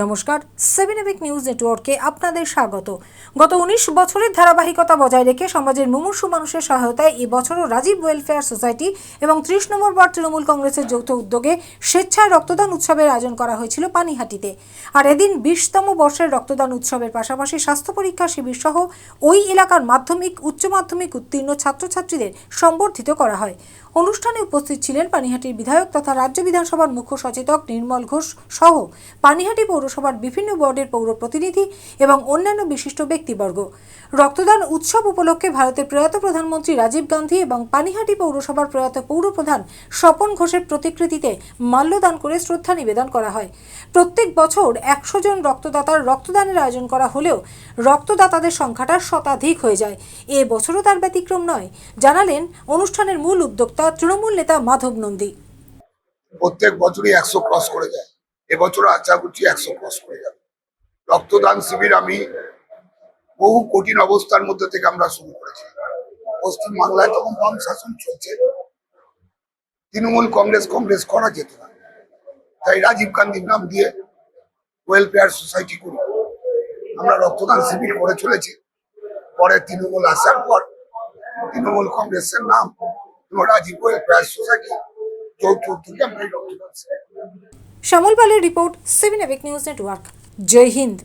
নমস্কার, 7 নিউজ নেটওয়ার্কে আপনাদের স্বাগত। গত 19 বছরের ধারাবাহিকতা বজায় রেখে সমাজের মুমূর্ষু মানুষের সহায়তায় এই বছরও রাজীব ওয়েলফেয়ার সোসাইটি এবং 30 নম্বর ওয়ার্ড তৃণমূল কংগ্রেসের যৌথ উদ্যোগে স্বেচ্ছায় রক্তদান উৎসবের আয়োজন করা হয়েছিল পানিহাটিতে। আর এদিন 20তম বর্ষের রক্তদান উৎসবের পাশাপাশি স্বাস্থ্য পরীক্ষা শিবির সহ ওই এলাকার মাধ্যমিক উচ্চ মাধ্যমিক উত্তীর্ণ ছাত্রছাত্রীদের সম্বর্ধিত করা হয়। অনুষ্ঠানে উপস্থিত ছিলেন পানিহাটির বিধায়ক তথা রাজ্য বিধানসভার মুখ্য সচেতক নির্মল ঘোষ সহ পানিহাটি পৌরসভার বিভিন্ন ওয়ার্ডের পৌর প্রতিনিধি এবং অন্যান্য বিশিষ্ট ব্যক্তিবর্গ। রক্তদান উৎসব উপলক্ষে ভারতের প্রয়াত প্রধানমন্ত্রী রাজীব গান্ধী এবং পানিহাটি পৌরসভার প্রয়াত পৌরপ্রধান স্বপন ঘোষের প্রতিকৃতিতে মাল্যদান করে শ্রদ্ধা নিবেদন করা হয়। প্রত্যেক বছর 100 জন রক্তদাতার রক্তদানের আয়োজন করা হলেও রক্তদাতাদের সংখ্যাটা শতাধিক হয়ে যায়। এ বছরও তার ব্যতিক্রম নয়, জানালেন অনুষ্ঠানের মূল উদ্যোক্তা তৃণমূল নেতা মাধব নন্দী। প্রত্যেক বছরই 100 ক্রস করে যায়, এবছর আশা করছি 100 ক্রস করে যাবে। রক্তদান শিবির আমি বহু কঠিন অবস্থার মধ্যে থেকে আমরা শুরু করেছি। পশ্চিম বাংলায় তখন বাম শাসন চলছে, তৃণমূল কংগ্রেস করা যেত না, তাই রাজীব গান্ধীর নাম দিয়ে ওয়েলফেয়ার সোসাইটি করি আমরা রক্তদান শিবির করে চলেছি। পরে তৃণমূল আসার পর তৃণমূল কংগ্রেসের নাম রাজীব ওয়েলফেয়ার সোসাইটি যৌথ উদ্যোগে আমরা রক্তদান শিবির। শ্যামল পালের রিপোর্ট, 7 নিউজ নেটওয়ার্ক। জয় হিন্দ।